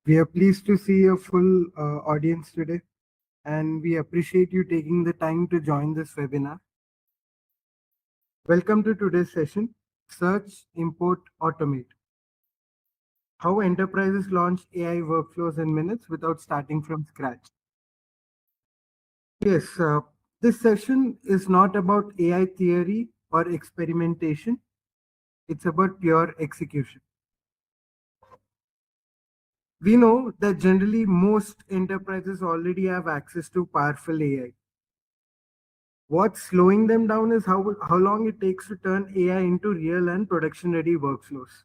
We are pleased to see a full audience today, and we appreciate you taking the time to join this webinar. Welcome to today's session, Search, Import, Automate. How enterprises launch AI workflows in minutes without starting from scratch. Yes, this session is not about AI theory or experimentation. It's about pure execution. We know that generally most enterprises already have access to powerful AI. What's slowing them down is how long it takes to turn AI into real and production-ready workflows.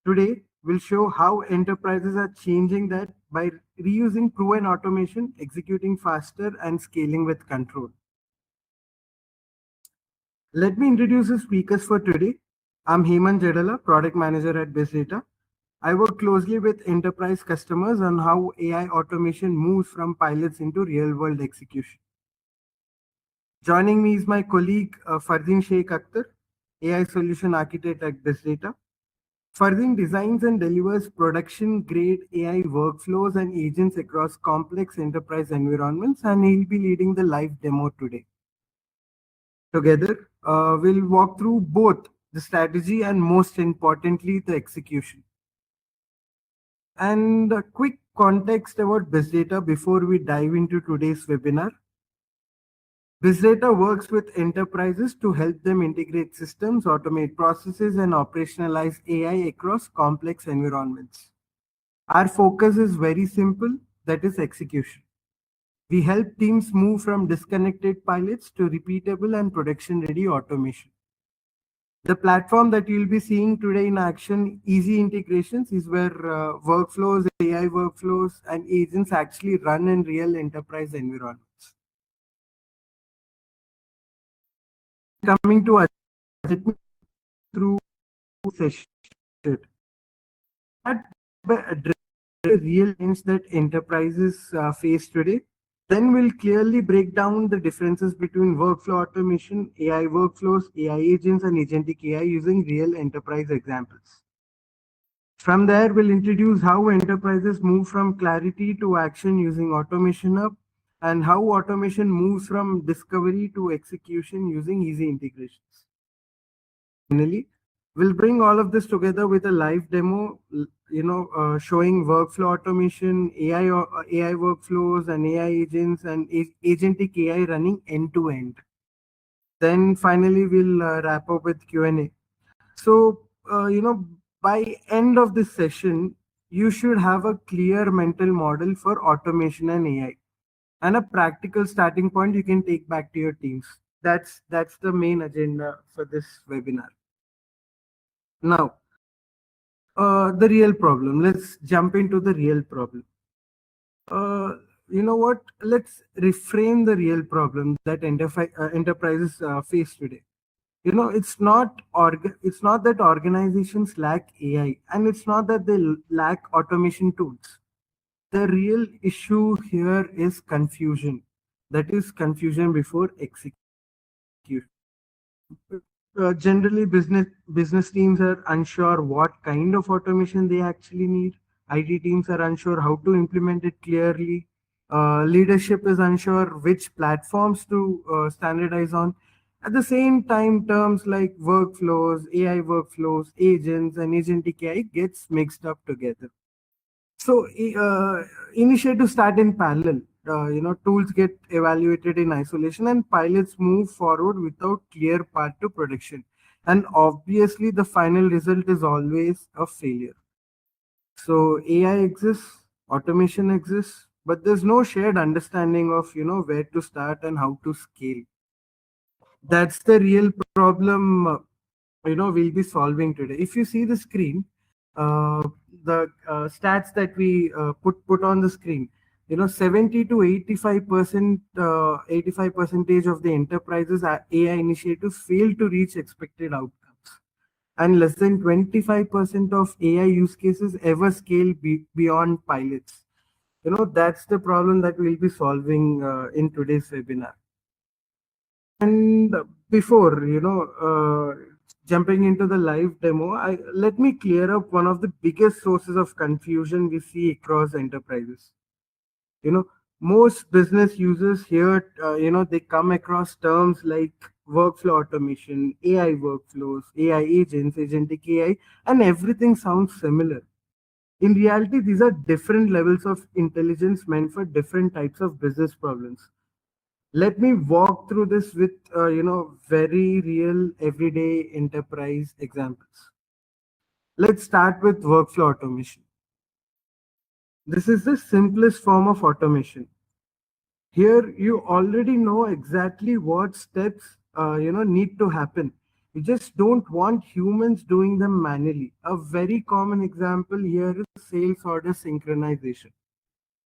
Today, we'll show how enterprises are changing that by reusing proven automation, executing faster, and scaling with control. Let me introduce the speakers for today. I'm Hemant Jedala, Product Manager at BizData. I work closely with enterprise customers on how AI automation moves from pilots into real-world execution. Joining me is my colleague Fardeen Sheikh Akhtar, AI Solution Architect at BizData. Fardeen designs and delivers production-grade AI workflows and agents across complex enterprise environments, and he'll be leading the live demo today. Together, we'll walk through both the strategy and, most importantly, the execution. And a quick context about BizData before we dive into today's webinar. BizData works with enterprises to help them integrate systems, automate processes, and operationalize AI across complex environments. Our focus is very simple, that is execution. We help teams move from disconnected pilots to repeatable and production-ready automation. The platform that you'll be seeing today in action, eZintegrations, is where workflows, AI workflows, and agents actually run in real enterprise environments. Coming to through session, that address the real things that enterprises face today. Then we'll clearly break down the differences between workflow automation, AI workflows, AI agents, and agentic AI using real enterprise examples. From there, we'll introduce how enterprises move from clarity to action using Automation Hub, and how automation moves from discovery to execution using eZintegrations. Finally, we'll bring all of this together with a live demo, showing workflow automation, AI workflows, and AI agents, and agentic AI running end to end. Then finally, we'll wrap up with Q&A. So, by end of this session, you should have a clear mental model for automation and AI, and a practical starting point you can take back to your teams. That's the main agenda for this webinar. Now, the real problem. Let's jump into the real problem. You know what? Let's reframe the real problem that enterprises face today. It's not that organizations lack AI, and it's not that they lack automation tools. The real issue here is confusion. That is confusion before execution. Generally, business teams are unsure what kind of automation they actually need. IT teams are unsure how to implement it clearly. Leadership is unsure which platforms to standardize on. At the same time, terms like workflows, AI workflows, agents, and agentic AI gets mixed up together. So initiatives start in parallel. Tools get evaluated in isolation, and pilots move forward without clear path to production. And obviously, the final result is always a failure. So AI exists, automation exists, but there's no shared understanding of where to start and how to scale. That's the real problem we'll be solving today. If you see the screen, the stats that we put on the screen, 70 to 85%, 85% of the enterprises AI initiatives fail to reach expected outcomes, and less than 25% of AI use cases ever scale beyond pilots. That's the problem that we'll be solving in today's webinar. And before Jumping into the live demo, let me clear up one of the biggest sources of confusion we see across enterprises. You know, most business users here, they come across terms like workflow automation, AI workflows, AI agents, agentic AI, and everything sounds similar. In reality, these are different levels of intelligence meant for different types of business problems. Let me walk through this with very real everyday enterprise examples. Let's start with workflow automation. This is the simplest form of automation. Here you already know exactly what steps need to happen. You just don't want humans doing them manually. A very common example here is sales order synchronization.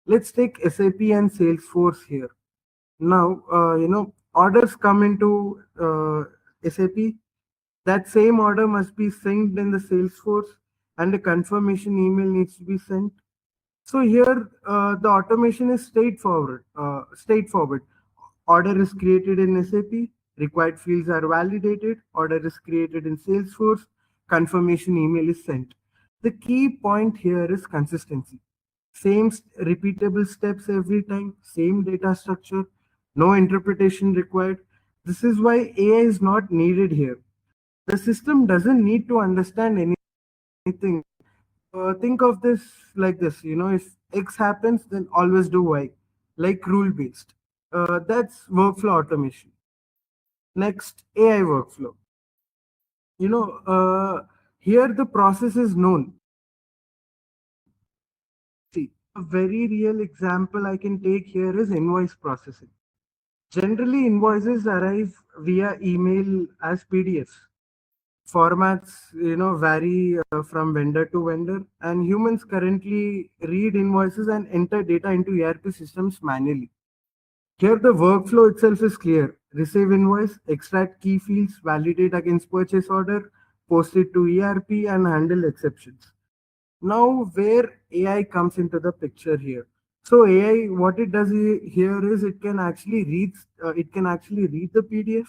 Let's take SAP and Salesforce here. Now, orders come into SAP. That same order must be synced in the Salesforce, and a confirmation email needs to be sent. So here, the automation is straightforward. Straightforward. Order is created in SAP. Required fields are validated. Order is created in Salesforce. Confirmation email is sent. The key point here is consistency. Same repeatable steps every time. Same data structure. No interpretation required. This is why AI is not needed here. The system doesn't need to understand anything. Think of this like this, if X happens, then always do Y, like rule based. That's workflow automation. Next, AI workflow. You know, here the process is known. See, a very real example I can take here is invoice processing. Generally, invoices arrive via email as PDFs. Formats vary from vendor to vendor, and humans currently read invoices and enter data into ERP systems manually. Here the workflow itself is clear: receive invoice, extract key fields, validate against purchase order, post it to ERP, and handle exceptions. Now where AI comes into the picture here. So AI, what it does here is it can actually read the PDF.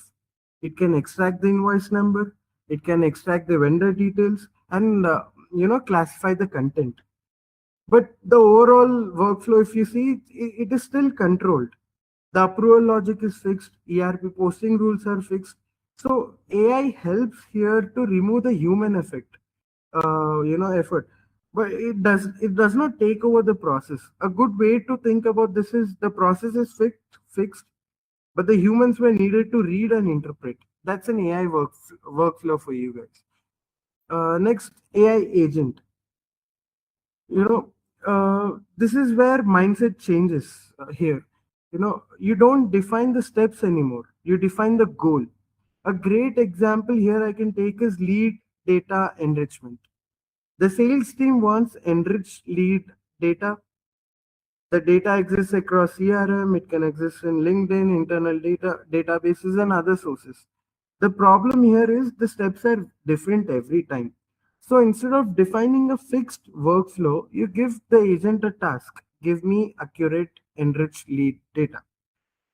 It can extract the invoice number. It can extract the vendor details and classify the content. But the overall workflow, if you see, it is still controlled. The approval logic is fixed. ERP posting rules are fixed. So AI helps here to remove the human effort, but it does not take over the process. A good way to think about this is the process is fixed, but the humans were needed to read and interpret. That's an AI workflow for you guys. Next, AI agent. you know this is where mindset changes here. You don't define the steps anymore, you define the goal. A great example here I can take is lead data enrichment. The sales team wants enriched lead data. The data exists across CRM, it can exist in LinkedIn, internal databases, and other sources. The problem here is the steps are different every time. So instead of defining a fixed workflow, you give the agent a task: give me accurate, enriched lead data.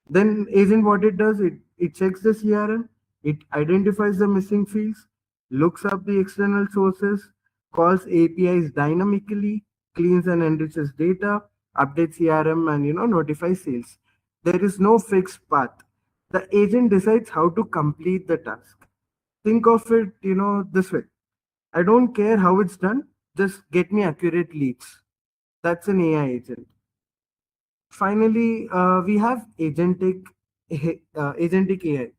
Then agent, what it does, it checks the CRM, it identifies the missing fields, looks up the external sources, calls APIs dynamically, cleans and enriches data, updates CRM, and notifies sales. There is no fixed path. The agent decides how to complete the task. Think of it, this way. I don't care how it's done, just get me accurate leads. That's an AI agent. Finally, we have agentic AI.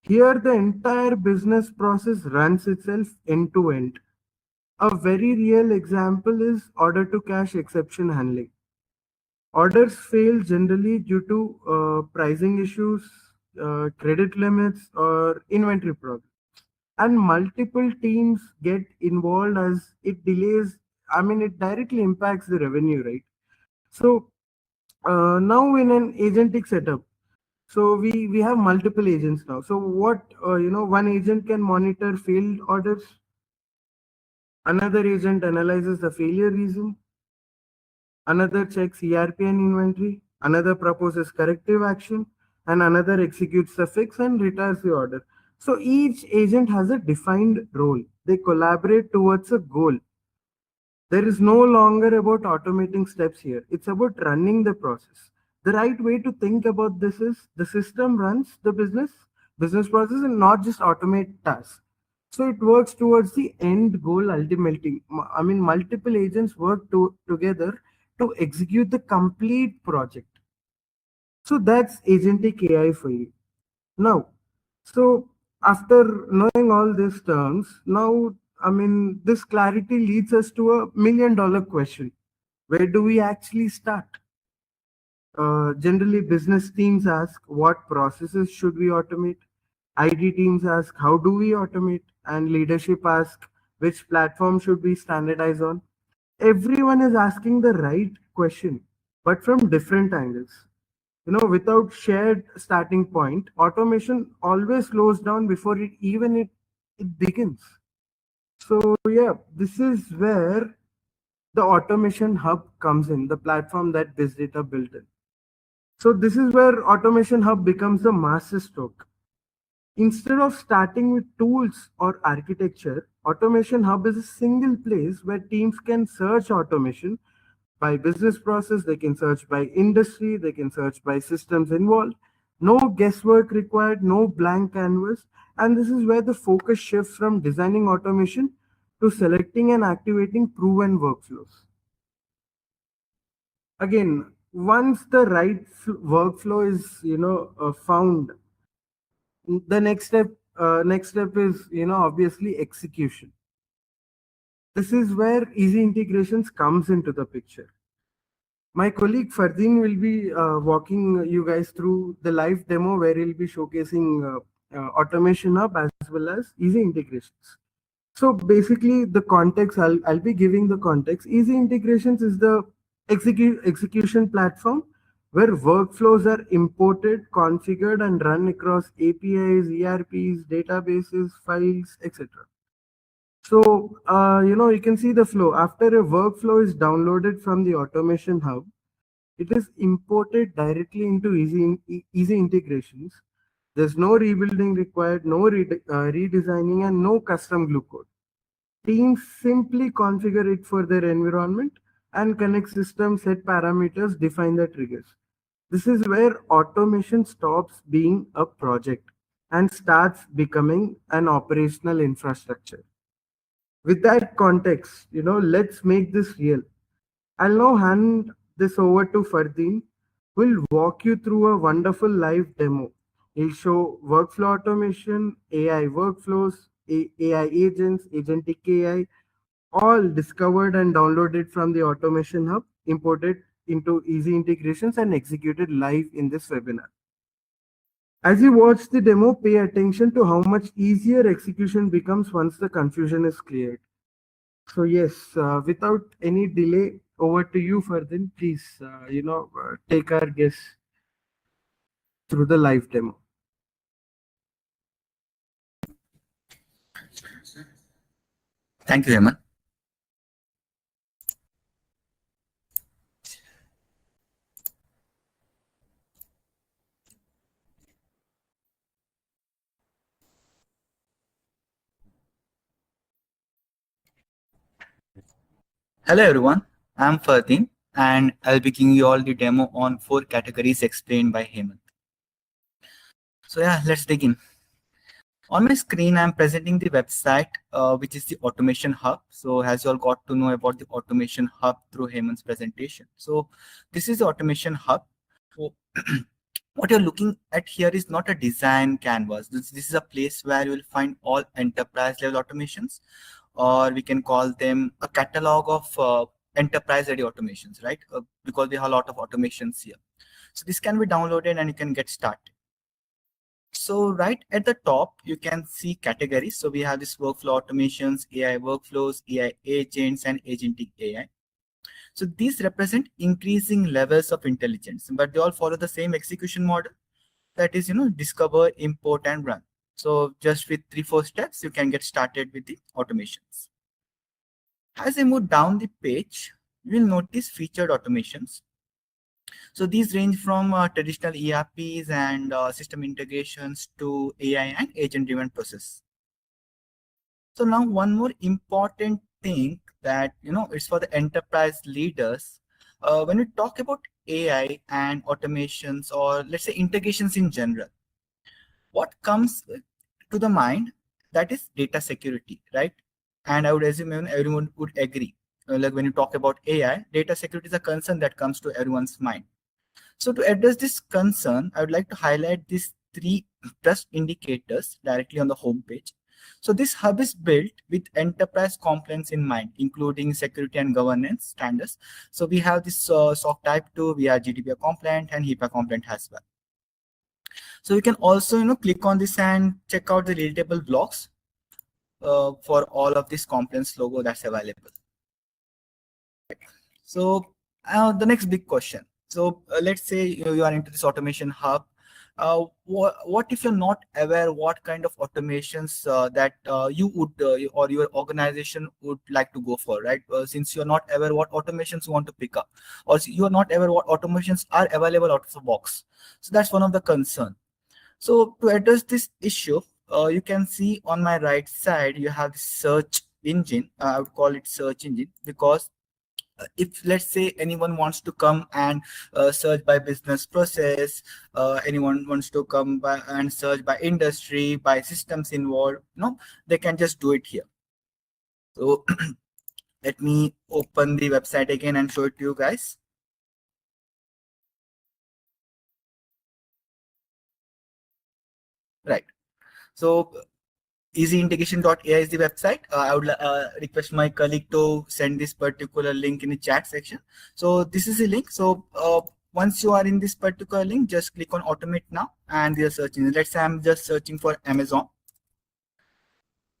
Here, the entire business process runs itself end to end. A very real example is order to cash exception handling. Orders fail generally due to pricing issues, credit limits, or inventory problems. And multiple teams get involved as it delays. I mean, it directly impacts the revenue, right? So now in an agentic setup, so we have multiple agents now. So what one agent can monitor failed orders, another agent analyzes the failure reason, another checks ERP and inventory, another proposes corrective action, and another executes the fix and retires the order. So each agent has a defined role. They collaborate towards a goal. There is no longer about automating steps here. It's about running the process. The right way to think about this is the system runs the business process and not just automate tasks. So it works towards the end goal ultimately. I mean, multiple agents work together to execute the complete project. So that's agentic AI for you. Now, so after knowing all these terms, now, I mean, this clarity leads us to $1 million question. Where do we actually start? Generally, business teams ask, what processes should we automate? ID teams ask, how do we automate? And leadership ask, which platform should we standardize on? Everyone is asking the right question, but from different angles. Without shared starting point, automation always slows down before it begins. So yeah, this is where the automation hub comes in, the platform that BizData built in. So this is where automation hub becomes the master stroke. Instead of starting with tools or architecture, automation hub is a single place where teams can search automation by business process, they can search by industry, they can search by systems involved. No guesswork required, no blank canvas. And this is where the focus shifts from designing automation to selecting and activating proven workflows. Again, once the right workflow is found, the next step is obviously execution. This is where easy integrations comes into the picture. My colleague Fardeen will be walking you guys through the live demo where he'll be showcasing automation hub as well as easy integrations. So basically, the context I'll be giving the context. Easy integrations is the execution platform where workflows are imported, configured, and run across APIs, ERPs, databases, files, etc. So you can see the flow. After a workflow is downloaded from the automation hub, it is imported directly into easy integrations. There's no rebuilding required, no redesigning, and no custom glue code. Teams simply configure it for their environment and connect systems, set parameters, define the triggers. This is where automation stops being a project and starts becoming an operational infrastructure. With that context, let's make this real. I'll now hand this over to Fardeen, who will walk you through a wonderful live demo. He'll show workflow automation, AI workflows, AI agents, agentic AI, all discovered and downloaded from the Automation Hub, imported into easy integrations and executed live in this webinar. As you watch the demo, pay attention to how much easier execution becomes once the confusion is cleared. So yes, without any delay, over to you, Fardin. Please, take our guests through the live demo. Thank you, Hemant. Hello, everyone. I'm Fatin, and I'll be giving you all the demo on 4 categories explained by Hemant. So yeah, let's begin. On my screen, I'm presenting the website, which is the Automation Hub. So as you all got to know about the Automation Hub through Hemant's presentation. So this is the Automation Hub. So what you're looking at here is not a design canvas. This is a place where you will find all enterprise level automations, or we can call them a catalog of enterprise ready automations, right? Because we have a lot of automations here. So this can be downloaded and you can get started. So right at the top, you can see categories. So we have this workflow automations, AI workflows, AI agents, and agentic AI. So these represent increasing levels of intelligence, but they all follow the same execution model. That is, discover, import, and run. So just with 3-4 steps, you can get started with the automations. As I move down the page, you will notice featured automations. So these range from traditional ERPs and system integrations to AI and agent-driven process. So now one more important thing that, it's for the enterprise leaders. When we talk about AI and automations, or let's say integrations in general, what comes to the mind, that is data security, right? And I would assume everyone would agree. Like when you talk about AI, data security is a concern that comes to everyone's mind. So to address this concern, I would like to highlight these three trust indicators directly on the homepage. So this hub is built with enterprise compliance in mind, including security and governance standards. So we have this SOC type 2, we are GDPR compliant and HIPAA compliant as well. So you can also, click on this and check out the relatable blocks for all of this compliance logo that's available. So the next big question. So let's say you are into this automation hub. What if you're not aware what kind of automations that you would or your organization would like to go for, right? Since you're not aware what automations you want to pick up, or you are not aware what automations are available out of the box. So that's one of the concern. So to address this issue, you can see on my right side, you have the search engine. I would call it search engine because if let's say anyone wants to come and search by business process, anyone wants to come by and search by industry, by systems involved, they can just do it here. So let me open the website again and show it to you guys. Right. So eZintegration.ai is the website. I would request my colleague to send this particular link in the chat section. So this is the link. So once you are in this particular link, just click on automate now and you're searching. Let's say I'm just searching for Amazon.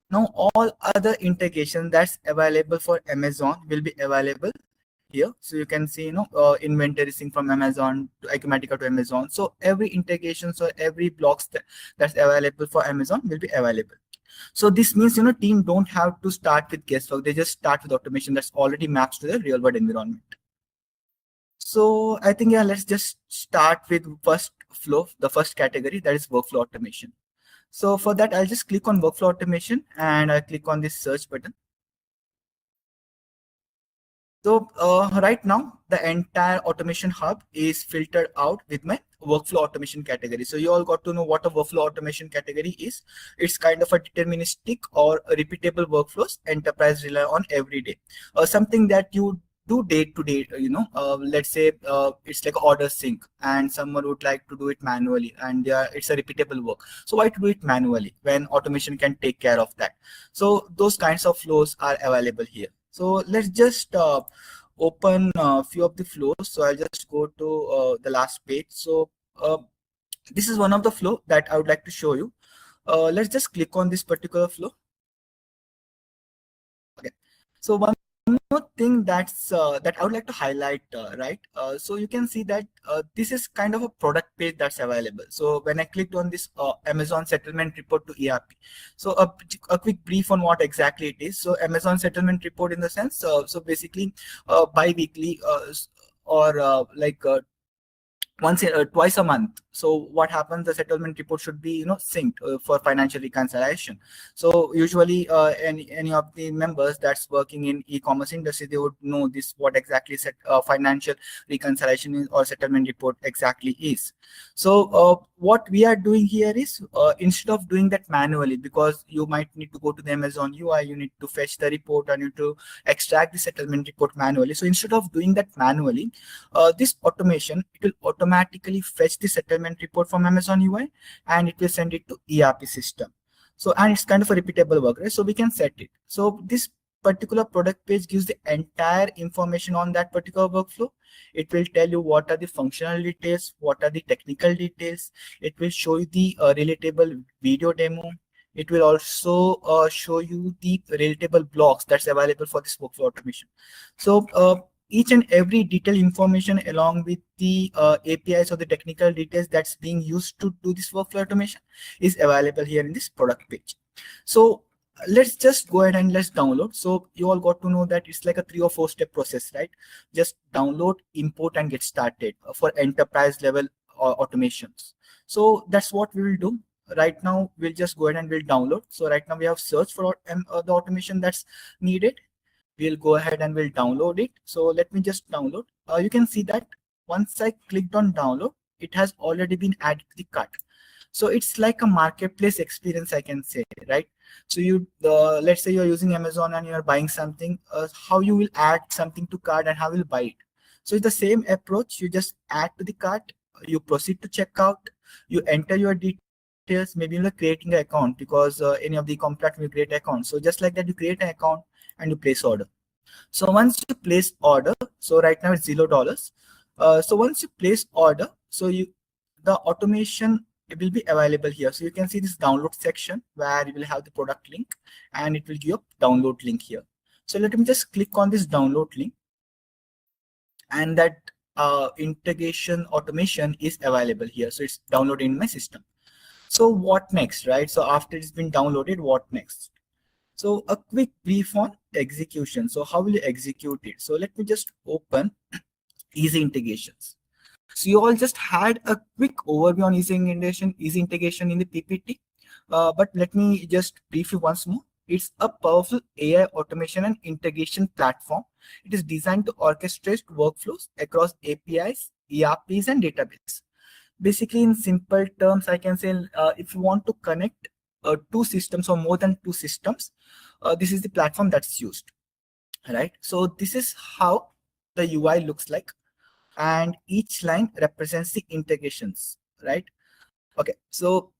Now all other integration that's available for Amazon will be available here. So you can see, inventory sync from Amazon to Acumatica to Amazon. So every integration, so every blocks that's available for Amazon will be available. So this means, team don't have to start with guesswork. They just start with automation that's already maps to the real world environment. So I think, let's just start with first flow, the first category, that is workflow automation. So for that, I'll just click on workflow automation and I'll click on this search button. So right now, the entire automation hub is filtered out with my workflow automation category. So you all got to know what a workflow automation category is. It's kind of a deterministic or repeatable workflows enterprise rely on every day. Something that you do day to day, let's say it's like order sync and someone would like to do it manually and it's a repeatable work. So why to do it manually when automation can take care of that? So those kinds of flows are available here. So let's just open a few of the flows. So I'll just go to the last page. So this is one of the flow that I would like to show you. Let's just click on this particular flow. Okay. So one more thing that's that I would like to highlight, right? So you can see that this is kind of a product page that's available. So when I clicked on this Amazon settlement report to ERP, so a quick brief on what exactly it is. So Amazon settlement report in the sense, so basically bi-weekly or like twice a month. So what happens, the settlement report should be synced for financial reconciliation. So usually any of the members that's working in e-commerce industry, they would know this, what exactly financial reconciliation is or settlement report exactly is. So what we are doing here is instead of doing that manually, because you might need to go to the Amazon UI, you need to fetch the report and you need to extract the settlement report manually. So instead of doing that manually, this automation, it will automatically fetch the settlement report from Amazon UI and it will send it to ERP system. So, and it's kind of a repeatable work, right? So we can set it. So this particular product page gives the entire information on that particular workflow. It will tell you what are the functional details, what are the technical details. It will show you the relatable video demo. It will also show you the relatable blocks that's available for this workflow automation. So each and every detailed information along with the APIs or the technical details that's being used to do this workflow automation is available here in this product page. So let's just go ahead and let's download. So you all got to know that it's like a 3 or 4 step process, right? Just download, import, and get started for enterprise level automations. So that's what we will do. Right now, we'll just go ahead and we'll download. So right now we have searched for the automation that's needed. We'll go ahead and we'll download it. So let me just download. You can see that once I clicked on download, it has already been added to the cart. So it's like a marketplace experience, I can say, right? So you, let's say you're using Amazon and you're buying something, how you will add something to cart and how you will buy it. So it's the same approach. You just add to the cart, you proceed to checkout, you enter your details, maybe you're creating an account because any of the contract will create an account. So just like that, you create an account and you place order. So once you place order, so right now it's $0. So once you place order, so the automation, it will be available here. So you can see this download section where you will have the product link and it will give a download link here. So let me just click on this download link, and that integration automation is available here. So it's downloaded in my system. So what next, right? So after it's been downloaded, what next? So a quick brief on execution. So how will you execute it? So let me just open eZintegrations. So you all just had a quick overview on eZintegration in the PPT. But let me just brief you once more. It's a powerful AI automation and integration platform. It is designed to orchestrate workflows across APIs, ERPs, and database. Basically, in simple terms, I can say if you want to connect two systems or more than two systems, this is the platform that's used, right? So this is how the UI looks like, and each line represents the integrations, right? Okay, so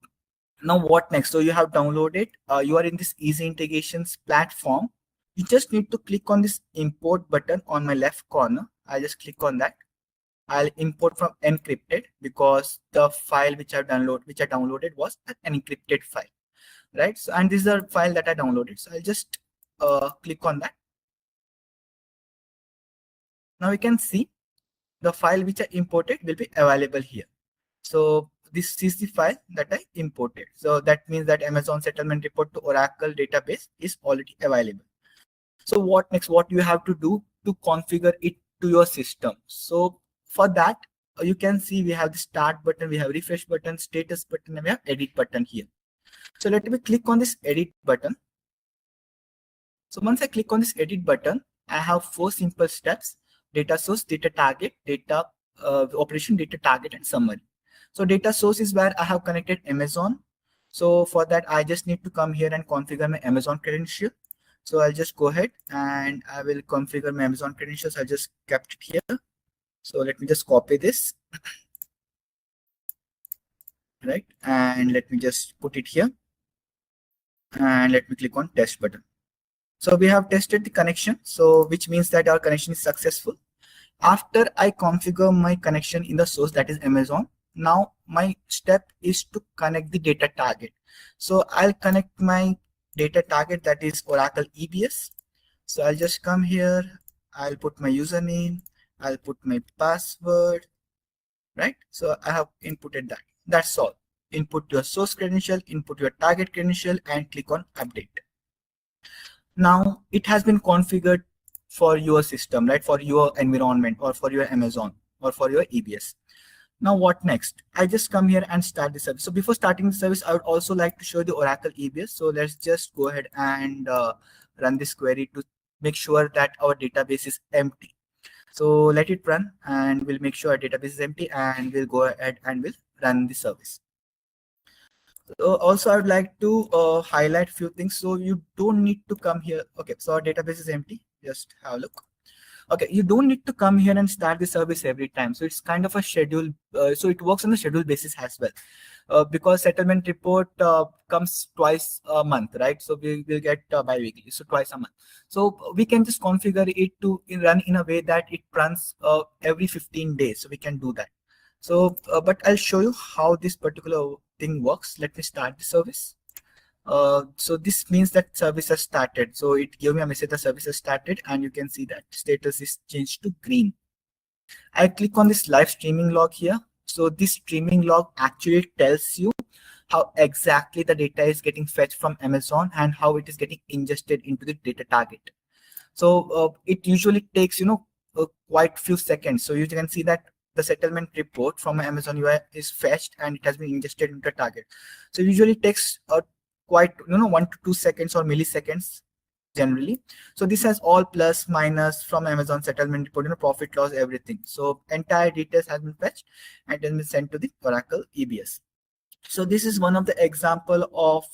now what next? So you have downloaded, you are in this eZintegrations platform. You just need to click on this import button on my left corner. I'll just click on that. I'll import from encrypted because the file which I downloaded was an encrypted file, right? So, and this is the file that I downloaded. So I'll just click on that. Now you can see the file which I imported will be available here. So this is the file that I imported. So that means that Amazon settlement report to Oracle database is already available. So what next? What you have to do to configure it to your system? So for that, you can see we have the start button, we have refresh button, status button, and we have edit button here. So let me click on this edit button. So once I click on this edit button, I have 4 simple steps: data source, data target, data operation, data target, and summary. So data source is where I have connected Amazon. So for that, I just need to come here and configure my Amazon credential. So I'll just go ahead and I will configure my Amazon credentials. I just kept it here. So let me just copy this, right? And let me just put it here. And let me click on test button. So we have tested the connection. So which means that our connection is successful. After I configure my connection in the source, that is Amazon, now my step is to connect the data target. So I'll connect my data target, that is Oracle EBS. So I'll just come here, I'll put my username, I'll put my password, right? So I have inputted that. That's all. Input your source credential, input your target credential, and click on update. Now it has been configured for your system, right? For your environment or for your Amazon or for your EBS. Now what next? I just come here and start the service. So before starting the service, I would also like to show the Oracle EBS. So let's just go ahead and run this query to make sure that our database is empty. So let it run and we'll make sure our database is empty, and we'll go ahead and we'll run the service. So also I would like to highlight few things. So you don't need to come here. Okay, so our database is empty. Just have a look. Okay, you don't need to come here and start the service every time. So it's kind of a schedule. So it works on the schedule basis as well. Because settlement report comes twice a month, right? So we will get bi-weekly, so twice a month. So we can just configure it to run in a way that it runs every 15 days. So we can do that. So, but I'll show you how this particular thing works. Let me start the service. So this means that service has started. So it gave me a message that service has started, and you can see that status is changed to green. I click on this live streaming log here. So this streaming log actually tells you how exactly the data is getting fetched from Amazon and how it is getting ingested into the data target. So it usually takes, quite few seconds. So you can see that the settlement report from Amazon UI is fetched and it has been ingested into the target. So usually takes quite, 1 to 2 seconds or milliseconds generally. So this has all plus minus from Amazon settlement report, profit loss, everything. So entire details has been fetched and then been sent to the Oracle EBS. So this is one of the example of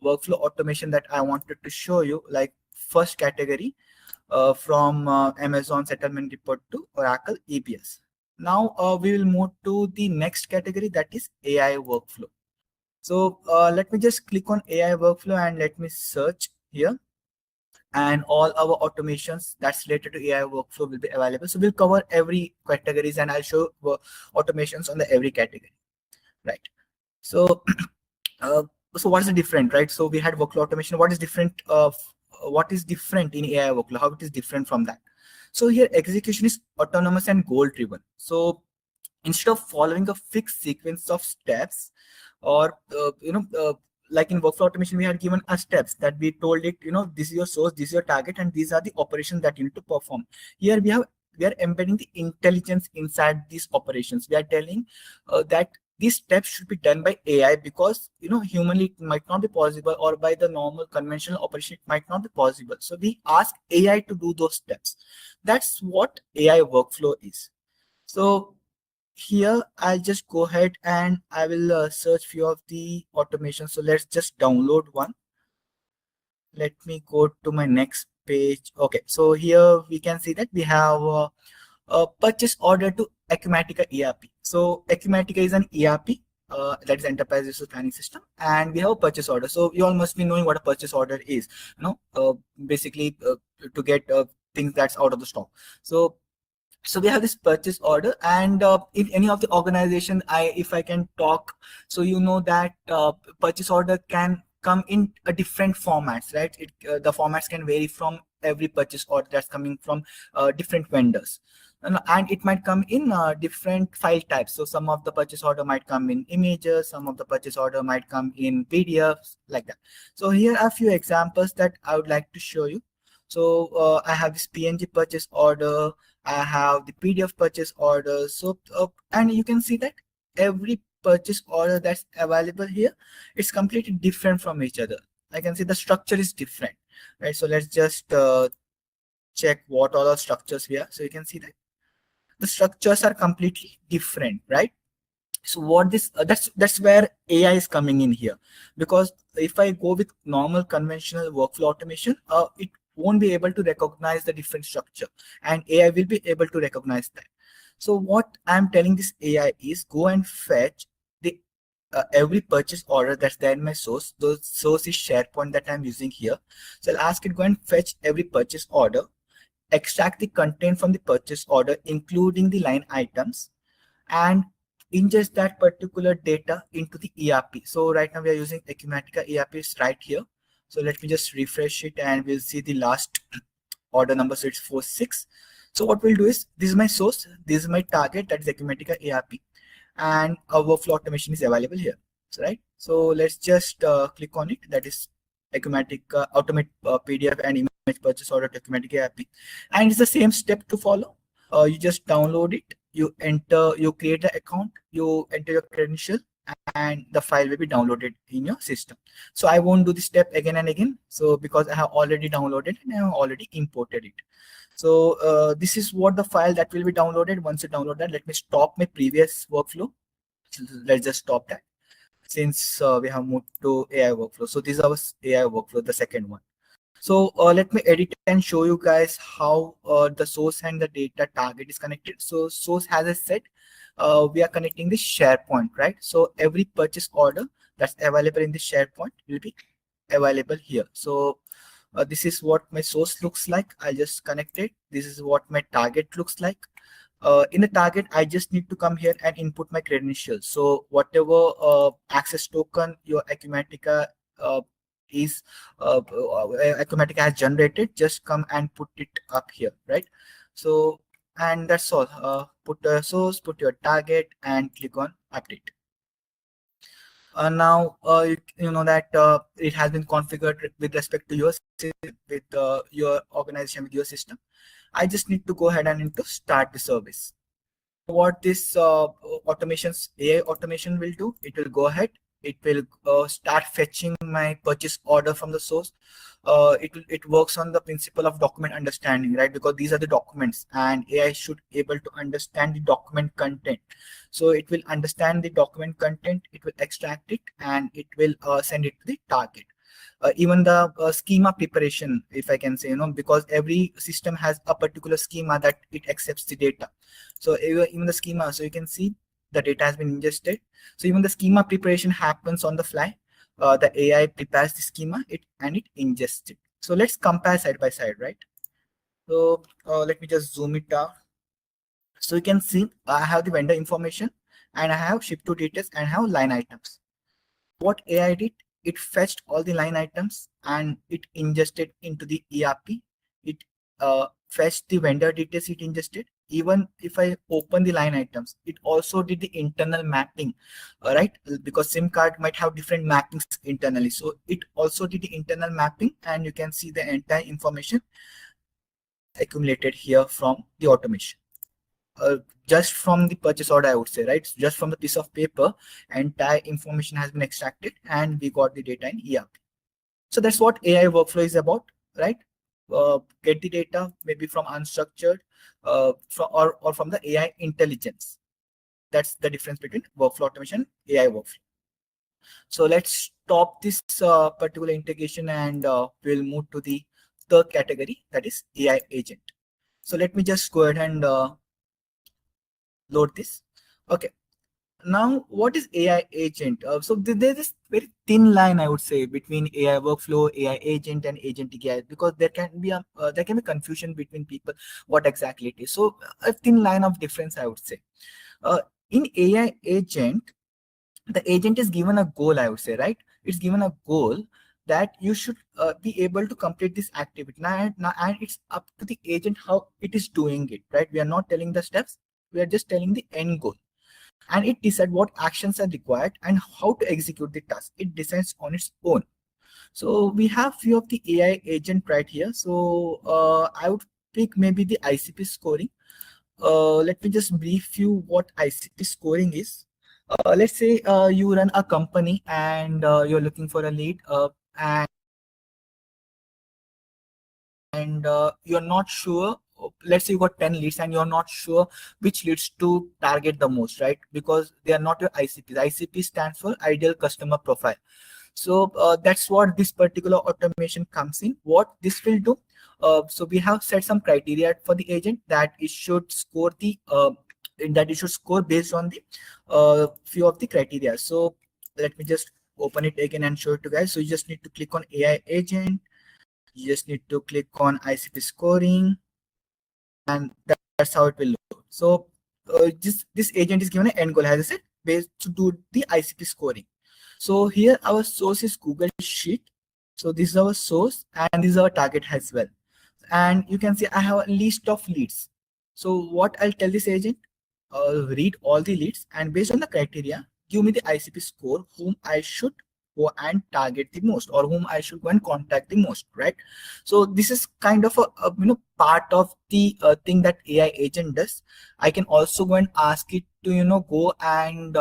workflow automation that I wanted to show you, like first category from Amazon settlement report to Oracle EBS. Now we will move to the next category, that is AI workflow. So let me just click on AI workflow and let me search here, and all our automations that's related to AI workflow will be available. So we'll cover every categories and I'll show automations on the every category, right? So uh, so what is the different, right? So we had workflow automation. What is different of what is different in AI workflow? How it is different from that? So here execution is autonomous and goal driven. So instead of following a fixed sequence of steps, or like in workflow automation we had given us steps that we told it, this is your source, this is your target, and these are the operations that you need to perform. Here we are embedding the intelligence inside these operations. We are telling that these steps should be done by AI, because humanly it might not be possible, or by the normal conventional operation it might not be possible. So we ask AI to do those steps. That's what AI workflow is. So here I'll just go ahead and I will search few of the automations. So let's just download one. Let me go to my next page. Okay, so here we can see that we have a purchase order to Acumatica ERP. So Acumatica is an ERP, that is enterprise resource planning system, and we have a purchase order. So you all must be knowing what a purchase order is, basically to get things that's out of the stock. So we have this purchase order, and in any of the organization, if I can talk, so that purchase order can come in a different formats, right? The formats can vary from every purchase order that's coming from different vendors, and it might come in different file types. So some of the purchase order might come in images, some of the purchase order might come in PDFs, like that. So here are a few examples that I would like to show you. So I have this PNG purchase order, I have the PDF purchase order. So and you can see that every purchase order that's available here, it's completely different from each other. I can see the structure is different, right? So let's just check what all the structures we have. So you can see that the structures are completely different, right? So what this that's where AI is coming in here, because if I go with normal conventional workflow automation, it won't be able to recognize the different structure, and AI will be able to recognize that. So what I'm telling this AI is, go and fetch the every purchase order that's there in my source. The source is SharePoint that I'm using here. So I'll ask it, go and fetch every purchase order, extract the content from the purchase order including the line items, and ingest that particular data into the ERP. So right now we are using Acumatica ERP is right here. So let me just refresh it and we'll see the last order number. So it's 46. So what we'll do is, this is my source, this is my target, that is Acumatica ERP, and our workflow automation is available here. So right. So let's just click on it. That is Acumatica automate PDF and image purchase order to Acumatica ERP, and it's the same step to follow. You just download it, you create the account, you enter your credential, and the file will be downloaded in your system. So I won't do this step again and again, so because I have already downloaded and I have already imported it. So this is what the file that will be downloaded. Once you download that, let me stop my previous workflow. Let's just stop that, since we have moved to AI workflow. So this is our AI workflow, the second one. So let me edit and show you guys how the source and the data target is connected. So source, as I said, we are connecting the SharePoint, right? So every purchase order that's available in the SharePoint will be available here. So this is what my source looks like. I just connect it. This is what my target looks like. In the target, I just need to come here and input my credentials. So whatever access token your Acumatica is Acumatica has generated, just come and put it up here, right? So, and that's all. Put a source, put your target, and click on update. Now you know that it has been configured with respect to your with your organization, with your system. I just need to go ahead and need to start the service. What this AI automation will do, it will go ahead, it will start fetching my purchase order from the source. It works on the principle of document understanding, right? Because these are the documents, and AI should able to understand the document content. So it will understand the document content, it will extract it, and it will send it to the target. Even the schema preparation, if I can say, because every system has a particular schema that it accepts the data. So even the schema, so you can see the data has been ingested. So even the schema preparation happens on the fly. The AI prepares the schema, and it ingests it. So let's compare side by side, right? So let me just zoom it out. So you can see I have the vendor information, and I have ship to details, and I have line items. What AI did, it fetched all the line items and it ingested into the ERP. It fetched the vendor details, it ingested. Even if I open the line items, it also did the internal mapping, right? Because SIM card might have different mappings internally. So it also did the internal mapping, and you can see the entire information accumulated here from the automation. Just from the purchase order, I would say, right? Just from the piece of paper, entire information has been extracted, and we got the data in ERP. So that's what AI workflow is about, right? Get the data maybe from unstructured, or from the AI intelligence. That's the difference between workflow automation, AI workflow. So let's stop this particular integration, and we'll move to the third category, that is AI agent. So let me just go ahead and load this. Okay. Now, what is AI agent? So there's this very thin line, I would say, between AI workflow, AI agent, and agentic AI, because there can be confusion between people what exactly it is. So a thin line of difference, I would say. In AI agent, the agent is given a goal, I would say, right? It's given a goal that you should be able to complete this activity. Now, and it's up to the agent how it is doing it, right? We are not telling the steps, we are just telling the end goal, and it decides what actions are required and how to execute the task. It decides on its own. So we have few of the AI agent right here. So I would pick maybe the ICP scoring. Let me just brief you what ICP scoring is. Let's say you run a company, and you're looking for a lead, and you're not sure. Let's say you got 10 leads, and you're not sure which leads to target the most, right? Because they are not your ICPs. ICP stands for ideal customer profile. So that's what this particular automation comes in. What this will do, so we have set some criteria for the agent that it should score based on the few of the criteria. So let me just open it again and show it to you guys. So you just need to click on AI agent. You just need to click on ICP scoring, and that's how it will look. So this agent is given an end goal, as I said, based to do the ICP scoring. So here our source is Google Sheet. So this is our source, and this is our target as well. And you can see I have a list of leads. So what I'll tell this agent, read all the leads, and based on the criteria, give me the ICP score, whom I should go and target the most, or whom I should go and contact the most, right? So this is kind of a part of the thing that AI agent does. I can also go and ask it to go and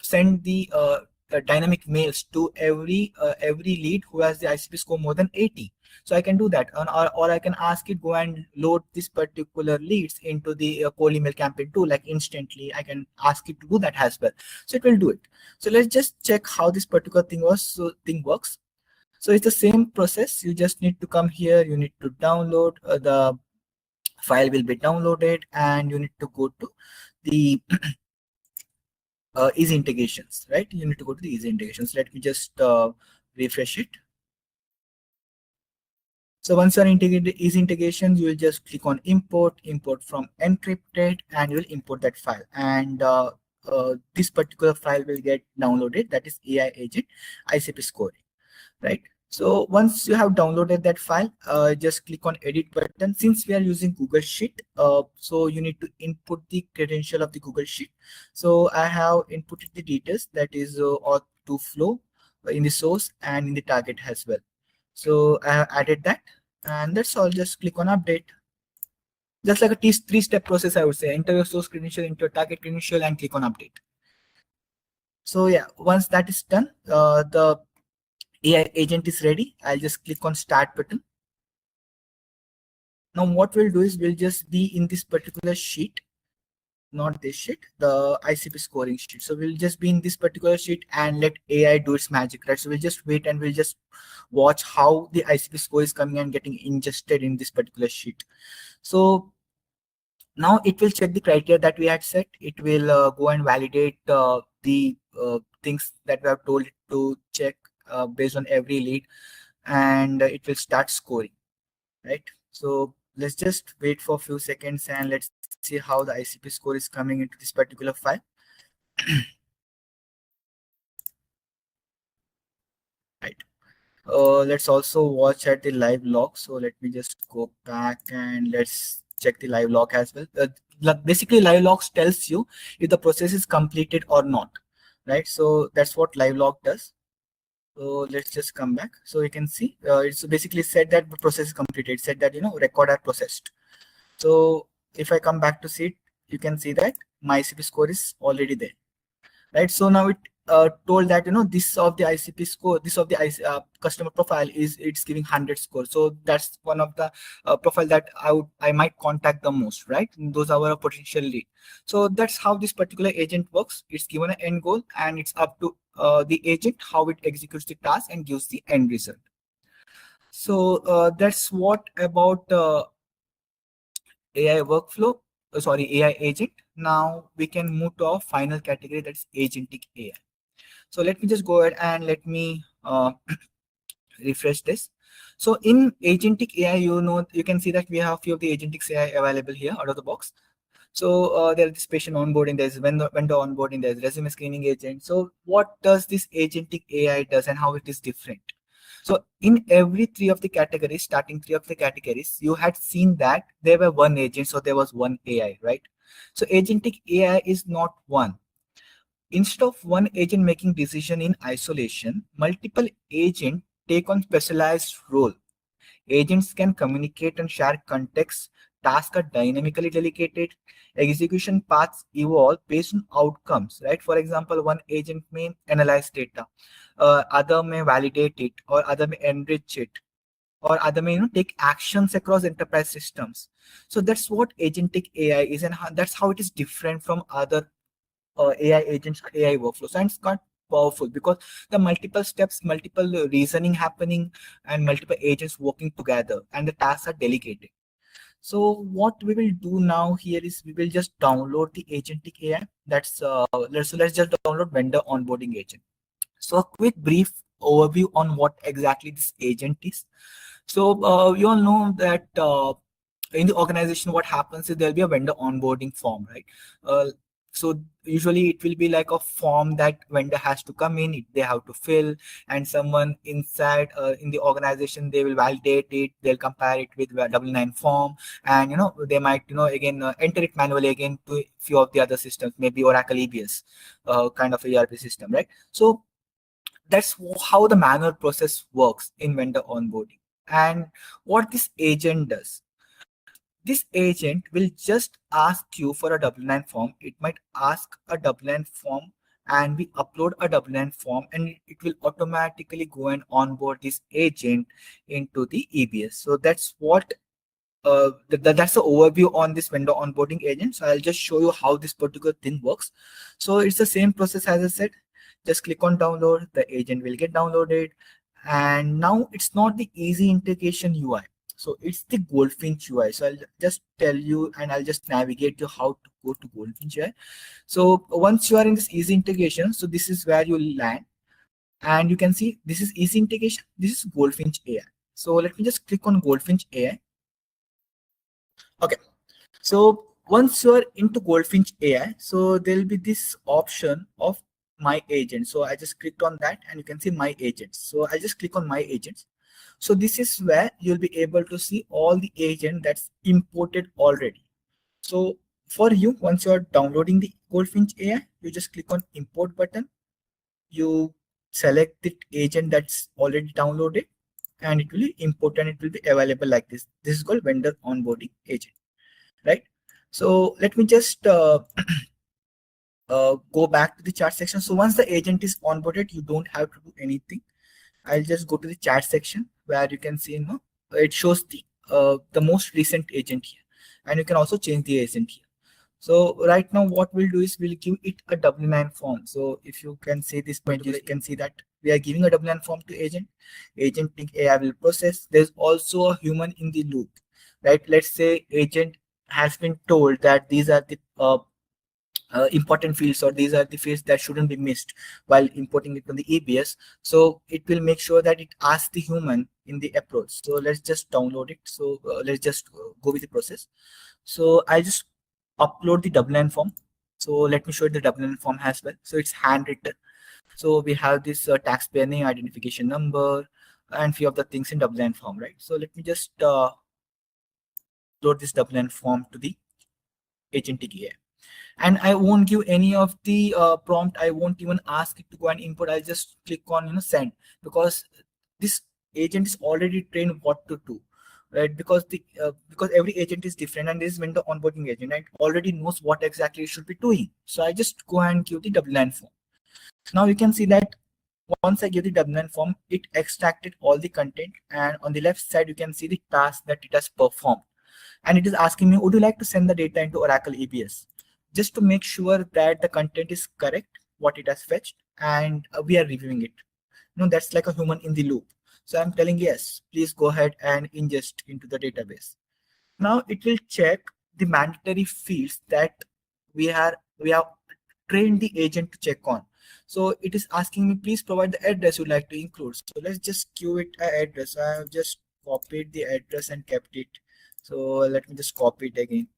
send the dynamic mails to every lead who has the ICP score more than 80. So I can do that, or I can ask it go and load this particular leads into the cold email campaign tool, like instantly. I can ask it to do that as well. So it will do it. So let's just check how this particular thing works. So it's the same process. You just need to come here. You need to download the file will be downloaded, and you need to go to the eZintegrations, right? You need to go to the eZintegrations. Let me just refresh it. So once you're integrated eZintegrations, you will just click on import from encrypted, and you will import that file. And this particular file will get downloaded. That is AI agent ICP scoring, right? So once you have downloaded that file, just click on edit button. Since we are using Google Sheet, so you need to input the credential of the Google Sheet. So I have inputted the details, that is auth to flow in the source and in the target as well. So I have added that, and that's all. Just click on update. Just like a three-step process, I would say. Enter your source credential, enter your target credential, and click on update. So yeah, once that is done, the AI agent is ready. I'll just click on start button. Now what we'll do is we'll just be in this particular sheet, not this sheet, the ICP scoring sheet. So we'll just be in this particular sheet and let AI do its magic, right? So we'll just wait and we'll just watch how the ICP score is coming and getting ingested in this particular sheet. So now it will check the criteria that we had set. It will go and validate the things that we have told it to check based on every lead, and it will start scoring, right? So let's just wait for a few seconds and let's see how the ICP score is coming into this particular file. Right. Let's also watch at the live log. So let me just go back and let's check the live log as well. Basically, live logs tells you if the process is completed or not, right? So that's what live log does. So let's just come back. So you can see it's basically said that the process is completed. It said that, record are processed. So if I come back to see it, you can see that my ICP score is already there, right? So now it told that, this of the ICP score, this of the customer profile is, it's giving 100 score. So that's one of the profile that I might contact the most, right? Those are our potential lead. So that's how this particular agent works. It's given an end goal and it's up to the agent how it executes the task and gives the end result. So that's what about AI workflow, AI agent. Now we can move to our final category, that's agentic AI. So let me just go ahead and let me refresh this. So in agentic AI, you can see that we have a few of the agentic AI available here out of the box. So there is patient onboarding, there's vendor onboarding, there's resume screening agent. So what does this agentic AI does and how it is different? So in every three of the categories, starting three of the categories, you had seen that there were one agent, so there was one AI, right? So agentic AI is not one. Instead of one agent making decision in isolation, multiple agents take on specialized role. Agents can communicate and share context. Tasks are dynamically delegated. Execution paths evolve based on outcomes, right? For example, one agent may analyze data, other may validate it, or other may enrich it, or other may take actions across enterprise systems. So that's what agentic AI is, and that's how it is different from other AI agents, AI workflows, and it's quite powerful because the multiple steps, multiple reasoning happening, and multiple agents working together, and the tasks are delegated. So what we will do now here is we will just download the agentic AI. That's let's just download vendor onboarding agent. So a quick brief overview on what exactly this agent is. So you all know that in the organization, what happens is there'll be a vendor onboarding form, right? So usually it will be like a form that vendor has to come in, they have to fill, and someone inside in the organization, they will validate it, they'll compare it with a W9 form, and they might again enter it manually again to a few of the other systems, maybe Oracle EBS kind of a ERP system, right? So that's how the manual process works in vendor onboarding. And what this agent does, this agent will just ask you for a W9 form. It might ask a W9 form, and we upload a W9 form, and it will automatically go and onboard this agent into the EBS. So that's what that's the overview on this vendor onboarding agent. So I'll just show you how this particular thing works. So it's the same process as I said. Just click on download, the agent will get downloaded, and now it's not the eZintegration UI. So it's the Goldfinch UI. So I'll just tell you, and I'll just navigate you how to go to Goldfinch UI. So once you are in this eZintegration, so this is where you land, and you can see this is eZintegration, this is Goldfinch AI. So let me just click on Goldfinch AI. Okay. So once you're into Goldfinch AI, so there'll be this option of my agent. So I just clicked on that and you can see my agents. So I just click on my agents. So this is where you'll be able to see all the agent that's imported already. So for you, once you're downloading the Goldfinch AI, you just click on import button. You select the agent that's already downloaded and it will be imported and it will be available like this. This is called vendor onboarding agent, right? So let me just go back to the chat section. So once the agent is onboarded, you don't have to do anything. I'll just go to the chat section where you can see, it shows the most recent agent here, and you can also change the agent here. So right now, what we'll do is we'll give it a W9 form. So if you can see this point, you can see that we are giving a W9 form to agent. Agent AI will process. There's also a human in the loop, right? Let's say agent has been told that these are the important fields, or these are the fields that shouldn't be missed while importing it from the EBS. So it will make sure that it asks the human in the approach. So let's just download it. So let's just go with the process. So I just upload the WN form. So let me show you the WN form as well. So it's handwritten. So we have this taxpayer name, identification number, and few of the things in WN form, right? So let me just load this WN form to the agentic AI. And I won't give any of the prompt. I won't even ask it to go and input. I'll just click on send, because this agent is already trained what to do, right? Because every agent is different, and this vendor onboarding agent, right, already knows what exactly it should be doing. So I just go and give the W9 form. Now you can see that once I give the W9 form, it extracted all the content, and on the left side you can see the task that it has performed, and it is asking me, would you like to send the data into Oracle EBS? Just to make sure that the content is correct, what it has fetched, and we are reviewing it. That's like a human in the loop. So I'm telling yes, please go ahead and ingest into the database. Now it will check the mandatory fields that we have trained the agent to check on. So it is asking me, please provide the address you'd like to include. So let's just give it an address. I have just copied the address and kept it. So let me just copy it again.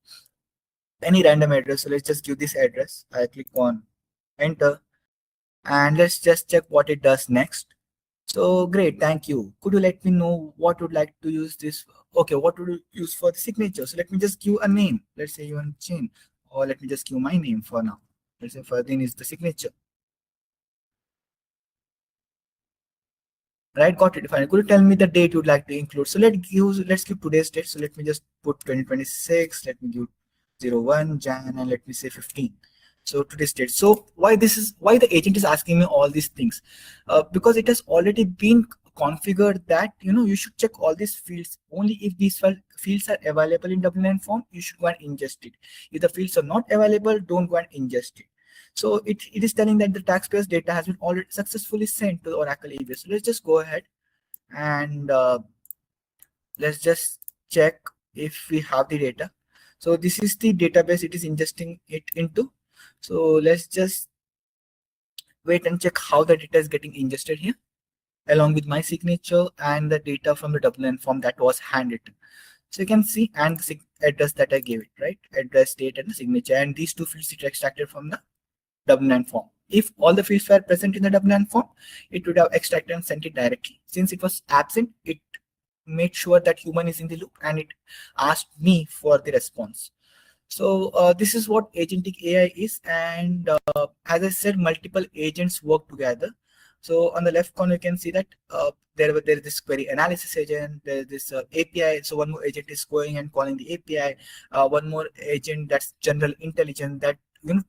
Any random address. So let's just give this address. I click on enter, and let's just check what it does next. So great, thank you. Could you let me know what would like to use this? Okay, what would you use for the signature? So let me just give a name. Let's say you want chain, or let me just give my name for now. Let's say Ferdin is the signature. Right, got it. Fine. Could you tell me the date you'd like to include? So let's give today's date. So let me just put 2026. Let me give 01 Jan, and let me say 15. So today's date. So why the agent is asking me all these things? Because it has already been configured that you should check all these fields only if these fields are available in W9 form. You should go and ingest it. If the fields are not available, don't go and ingest it. So it is telling that the taxpayers data has been already successfully sent to the Oracle EBS. So let's just go ahead and let's just check if we have the data. So this is the database it is ingesting it into. So let's just wait and check how the data is getting ingested here, along with my signature and the data from the WN form that was handwritten. So you can see, and the address that I gave it, right? Address, date, and the signature, and these two fields it extracted from the W9 form. If all the fields were present in the W9 form, it would have extracted and sent it directly. Since it was absent, it made sure that human is in the loop, and it asked me for the response. So this is what agentic AI is, and as I said, multiple agents work together. So on the left corner, you can see that there is this query analysis agent, there is this API. So one more agent is going and calling the API. One more agent that's general intelligence that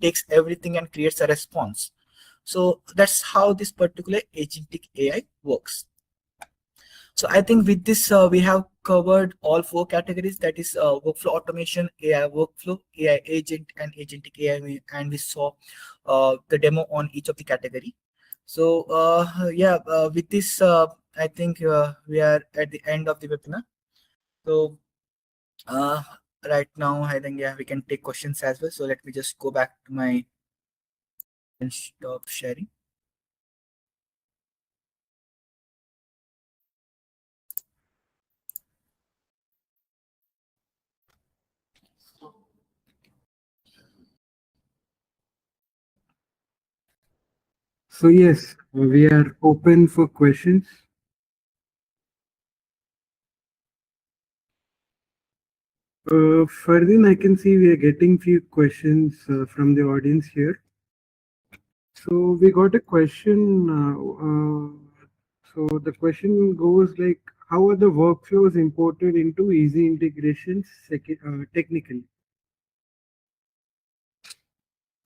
takes everything and creates a response. So that's how this particular agentic AI works. So I think with this, we have covered all four categories, that is workflow automation, AI workflow, AI agent, and agentic AI, and we saw the demo on each of the category. So yeah, with this, I think we are at the end of the webinar. So uh, right now, I think, yeah, we can take questions as well. So let me just go back to my and stop sharing. So yes, we are open for questions. Further, I can see we are getting few questions from the audience here. So we got a question. So the question goes like, how are the workflows imported into eZintegrations technically?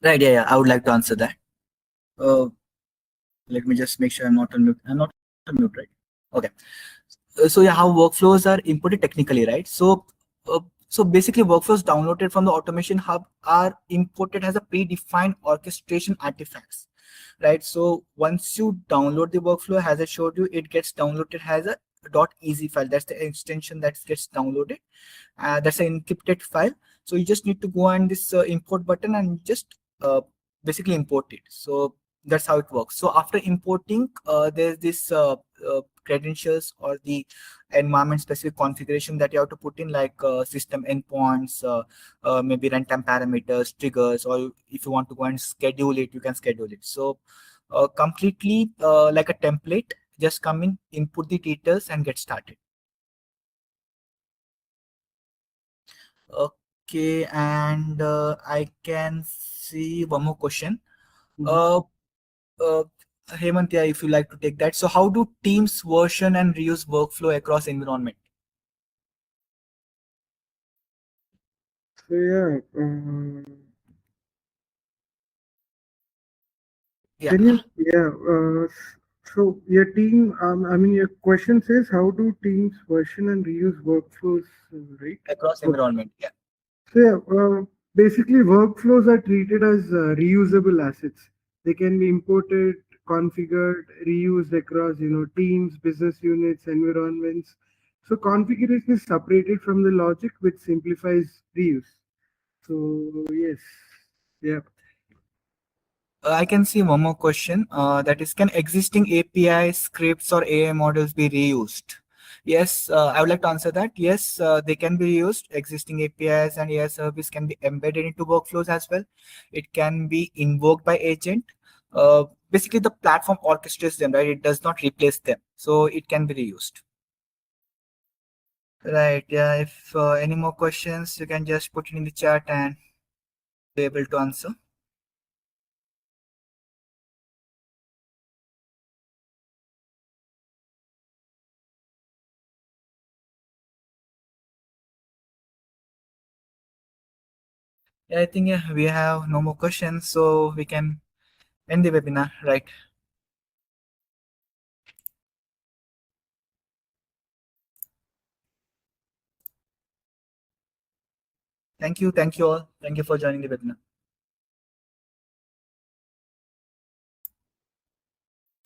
Right, yeah, I would like to answer that. Uh, Let me just make sure I'm not on mute. I'm not on mute, right? Okay. So yeah, how workflows are imported technically, right? So basically, workflows downloaded from the automation hub are imported as a predefined orchestration artifacts, right? So once you download the workflow, as I showed you, it gets downloaded as a .ez file. That's the extension that gets downloaded. That's an encrypted file. So you just need to go on this import button and just basically import it. So that's how it works. So after importing, there's this credentials or the environment specific configuration that you have to put in, like system endpoints, maybe runtime parameters, triggers, or if you want to go and schedule it, you can schedule it. So completely like a template, just come in, input the details and get started. Okay, and I can see one more question. Mhm. Uh, uh, Hemant, yeah, if you like to take that. So, how do teams version and reuse workflow across environment? So yeah, Yeah, can you, yeah, so your team, I mean, your question says, how do teams version and reuse workflows, right? across Okay. environment. Yeah. So yeah, basically workflows are treated as reusable assets. They can be imported, configured, reused across, teams, business units, environments. So configuration is separated from the logic, which simplifies reuse. So yes, yeah. I can see one more question. That is, can existing API scripts or AI models be reused? Yes, I would like to answer that. Yes, they can be reused. Existing APIs and AI service can be embedded into workflows as well. It can be invoked by agent. Basically, the platform orchestrates them, right? It does not replace them, so it can be reused. Right. Yeah. If any more questions, you can just put it in the chat and be able to answer. Yeah, I think yeah, we have no more questions, so we can end the webinar, right? Thank you all. Thank you for joining the webinar.